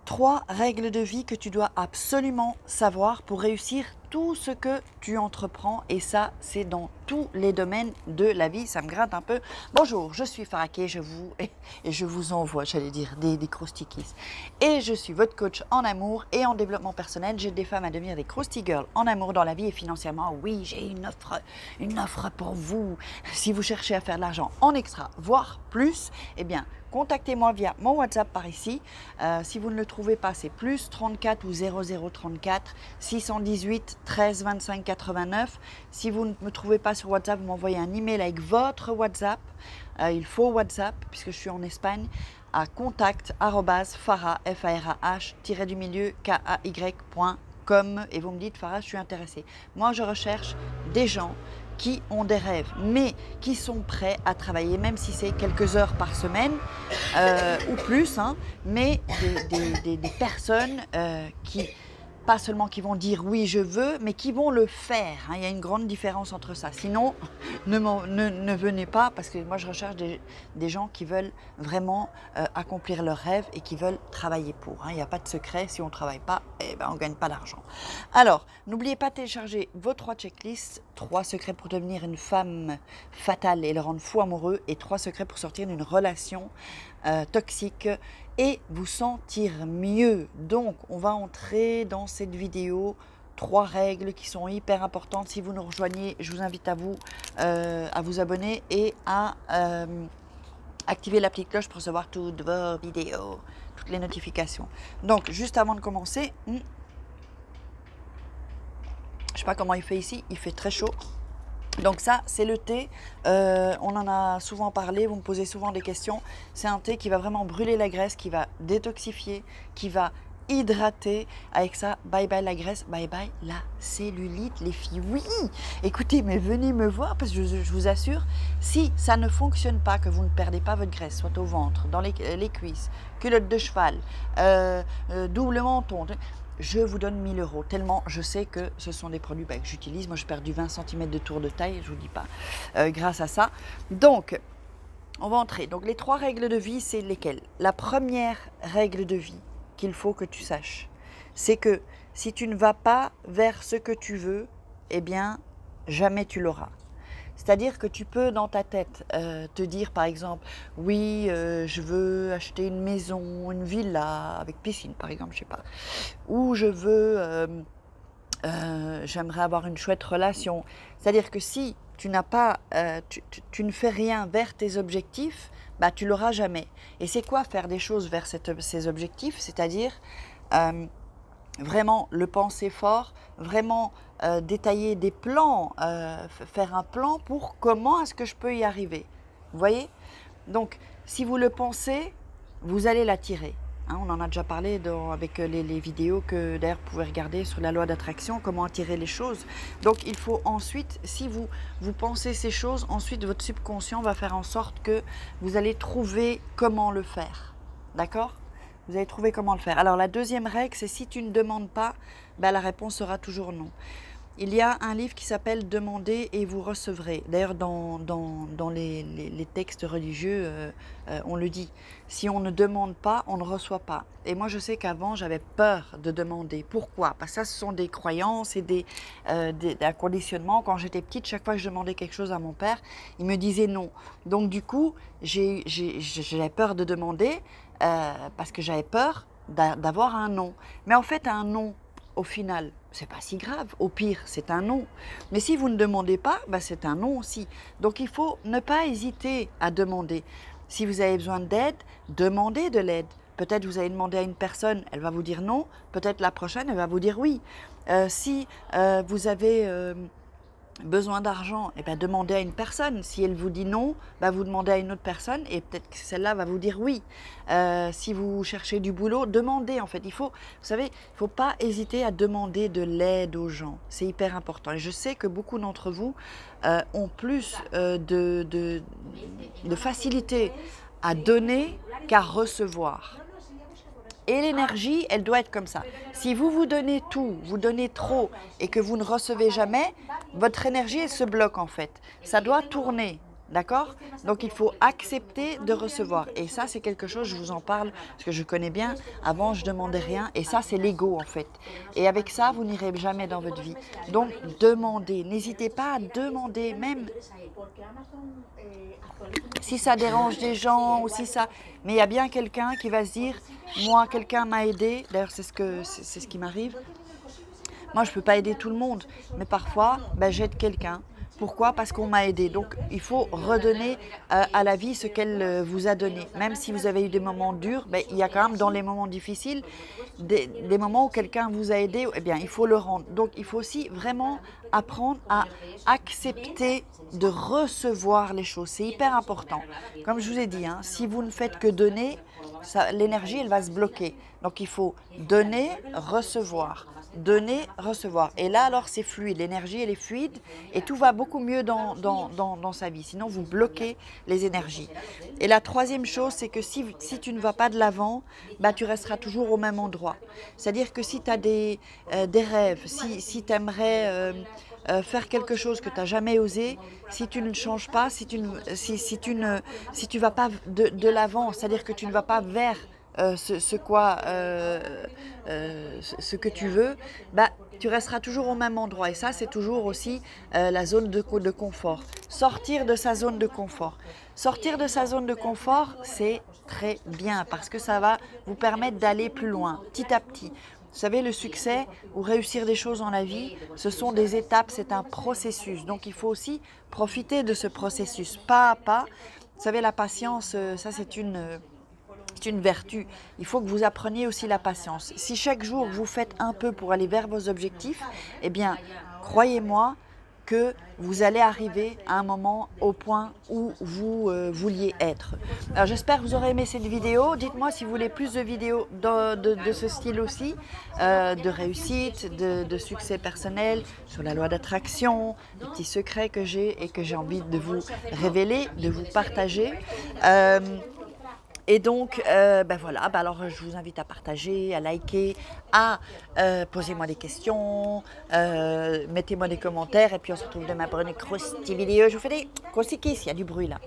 3 règles de vie que tu dois absolument savoir pour réussir tout ce que tu entreprends. Et ça, c'est dans tous les domaines de la vie. Ça me gratte un peu. Bonjour, je suis Faraké, je vous envoie, j'allais dire, des croustikis. Et je suis votre coach en amour et en développement personnel. J'aide des femmes à devenir des crousty girls en amour dans la vie et financièrement. Oui, j'ai une offre pour vous. Si vous cherchez à faire de l'argent en extra, voire plus, eh bien, contactez-moi via mon WhatsApp par ici. Si vous ne le trouvez pas, c'est plus 34 ou 0034 618 13 25 89. Si vous ne me trouvez pas sur WhatsApp, vous m'envoyez un email avec votre WhatsApp. Il faut WhatsApp puisque je suis en Espagne à contact@farah kay.com et vous me dites Farah, je suis intéressée. Moi, je recherche des gens qui ont des rêves, mais qui sont prêts à travailler, même si c'est quelques heures par semaine ou plus, hein, mais des personnes qui, pas seulement qui vont dire oui je veux, mais qui vont le faire. Hein. Il y a une grande différence entre ça. Sinon, ne venez pas, parce que moi je recherche des gens qui veulent vraiment accomplir leurs rêves et qui veulent travailler pour. Hein. Il n'y a pas de secret, si on ne travaille pas, eh ben, on ne gagne pas d'argent. Alors, n'oubliez pas de télécharger vos 3 checklists, 3 secrets pour devenir une femme fatale et le rendre fou amoureux, et 3 secrets pour sortir d'une relation toxique et vous sentir mieux. Donc, on va entrer dans cette vidéo 3 règles qui sont hyper importantes. Si vous nous rejoignez, je vous invite à vous abonner et à activer la petite cloche pour recevoir toutes vos vidéos, toutes les notifications. Donc, juste avant de commencer, je ne sais pas comment il fait ici, il fait très chaud. Donc ça, c'est le thé, on en a souvent parlé, vous me posez souvent des questions. C'est un thé qui va vraiment brûler la graisse, qui va détoxifier, qui va hydrater. Avec ça, bye bye la graisse, bye bye la cellulite, les filles. Oui, écoutez, mais venez me voir parce que je vous assure, si ça ne fonctionne pas, que vous ne perdez pas votre graisse, soit au ventre, dans les cuisses, culotte de cheval, double menton, je vous donne 1 000 €, tellement je sais que ce sont des produits que j'utilise. Moi, je perds du 20 cm de tour de taille, je ne vous dis pas, grâce à ça. Donc, on va entrer. Donc, les 3 règles de vie, c'est lesquelles? La première règle de vie qu'il faut que tu saches, c'est que si tu ne vas pas vers ce que tu veux, eh bien, jamais tu l'auras. C'est-à-dire que tu peux dans ta tête te dire par exemple, oui, je veux acheter une maison, une villa avec piscine par exemple, je sais pas. Ou je veux, j'aimerais avoir une chouette relation. C'est-à-dire que si tu n'as pas, tu ne fais rien vers tes objectifs, bah tu l'auras jamais. Et c'est quoi faire des choses vers ces objectifs? C'est-à-dire vraiment le penser fort, vraiment détailler des plans, faire un plan pour comment est-ce que je peux y arriver. Vous voyez? Donc, si vous le pensez, vous allez l'attirer. Hein, on en a déjà parlé avec les vidéos que d'ailleurs vous pouvez regarder sur la loi d'attraction, comment attirer les choses. Donc, il faut ensuite, si vous pensez ces choses, ensuite votre subconscient va faire en sorte que vous allez trouver comment le faire. D'accord ? Vous allez trouver comment le faire. Alors, la deuxième règle, c'est si tu ne demandes pas, ben, la réponse sera toujours non. Il y a un livre qui s'appelle « Demandez et vous recevrez ». D'ailleurs, dans les textes religieux, on le dit. Si on ne demande pas, on ne reçoit pas. Et moi, je sais qu'avant, j'avais peur de demander. Pourquoi? Parce que ça, ce sont des croyances et des conditionnements. Quand j'étais petite, chaque fois que je demandais quelque chose à mon père, il me disait non. Donc, du coup, j'avais peur de demander parce que j'avais peur d'avoir un non. Mais en fait, un non, au final, c'est pas si grave. Au pire, c'est un non. Mais si vous ne demandez pas, bah c'est un non aussi. Donc, il faut ne pas hésiter à demander. Si vous avez besoin d'aide, demandez de l'aide. Peut-être vous allez demander à une personne, elle va vous dire non. Peut-être la prochaine, elle va vous dire oui. Si vous avez besoin d'argent, eh bien, demandez à une personne. Si elle vous dit non, bah, vous demandez à une autre personne et peut-être que celle-là va vous dire oui. Si vous cherchez du boulot, demandez en fait. Vous savez, il ne faut pas hésiter à demander de l'aide aux gens. C'est hyper important. Et je sais que beaucoup d'entre vous ont plus de facilité à donner qu'à recevoir. Et l'énergie, elle doit être comme ça. Si vous donnez tout, vous donnez trop et que vous ne recevez jamais, votre énergie, elle se bloque en fait. Ça doit tourner. D'accord? Donc il faut accepter de recevoir. Et ça, c'est quelque chose, je vous en parle parce que je connais bien. Avant, je demandais rien. Et ça, c'est l'ego en fait. Et avec ça, vous n'irez jamais dans votre vie. Donc demandez. N'hésitez pas à demander, même si ça dérange des gens ou si ça. Mais il y a bien quelqu'un qui va se dire, moi, quelqu'un m'a aidé. D'ailleurs, c'est ce qui m'arrive. Moi, je ne peux pas aider tout le monde, mais parfois, ben, j'aide quelqu'un. Pourquoi? Parce qu'on m'a aidé. Donc, il faut redonner à la vie ce qu'elle vous a donné. Même si vous avez eu des moments durs, ben, il y a quand même dans les moments difficiles des moments où quelqu'un vous a aidé. Eh bien, il faut le rendre. Donc, il faut aussi vraiment apprendre à accepter de recevoir les choses. C'est hyper important. Comme je vous ai dit, hein, si vous ne faites que donner, l'énergie, elle va se bloquer. Donc, il faut donner, recevoir. Donner, recevoir. Et là, alors, c'est fluide. L'énergie, elle est fluide et tout va beaucoup mieux dans sa vie. Sinon, vous bloquez les énergies. Et la troisième chose, c'est que si tu ne vas pas de l'avant, bah, tu resteras toujours au même endroit. C'est-à-dire que si tu as des rêves, si tu aimerais faire quelque chose que tu n'as jamais osé, si tu ne changes pas, si tu ne vas pas de l'avant, c'est-à-dire que tu ne vas pas vers ce que tu veux, bah, tu resteras toujours au même endroit. Et ça, c'est toujours aussi la zone de confort. Sortir de sa zone de confort. Sortir de sa zone de confort, c'est très bien parce que ça va vous permettre d'aller plus loin, petit à petit. Vous savez, le succès ou réussir des choses dans la vie, ce sont des étapes, c'est un processus. Donc, il faut aussi profiter de ce processus, pas à pas. Vous savez, la patience, ça, c'est une vertu. Il faut que vous appreniez aussi la patience. Si chaque jour vous faites un peu pour aller vers vos objectifs, eh bien, croyez-moi que vous allez arriver à un moment au point où vous vouliez être. Alors j'espère que vous aurez aimé cette vidéo. Dites-moi si vous voulez plus de vidéos de ce style aussi, de réussite, de succès personnel, sur la loi d'attraction, des petits secrets que j'ai et que j'ai envie de vous révéler, de vous partager. Et donc, ben voilà, ben alors je vous invite à partager, à liker, à poser-moi des questions, mettez-moi des commentaires et puis on se retrouve demain pour une croustille vidéo. Je vous fais des croustilles, il y a du bruit là.